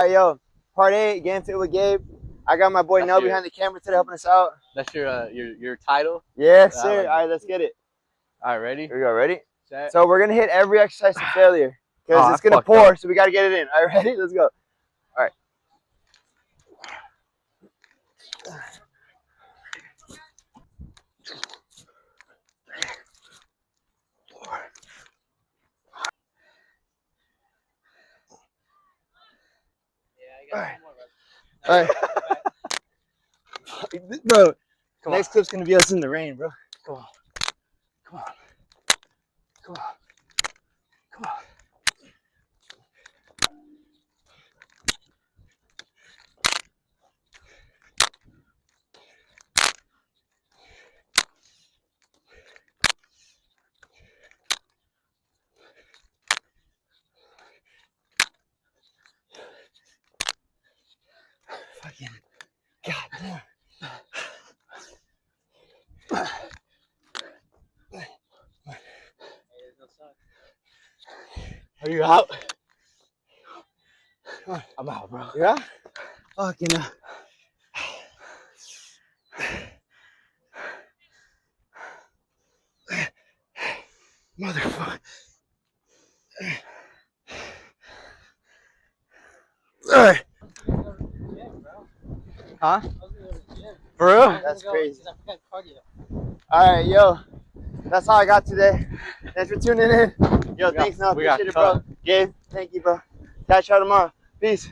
All right, yo, part 8, Getting Fit with Gabe. I got my boy Nell behind the camera today helping us out. That's your title? Yes, sir. All right, let's get it. All right, ready? Here we go, ready? Set. So we're going to hit every exercise to failure because it's going to pour, so we got to get it in. All right, ready? Let's go. All right. All right. Bro, next clip's going to be us in the rain, bro. Come on. Come on. Come on. Come on. Fucking goddamn. Are you out? I'm out, bro. Yeah? Fucking motherfucker. Alright. Huh? For real? That's crazy. Alright, yo. That's all I got today. Thanks for tuning in. Yo, thanks, Nell. Appreciate it, bro. Gabe, thank you, bro. Catch y'all tomorrow. Peace.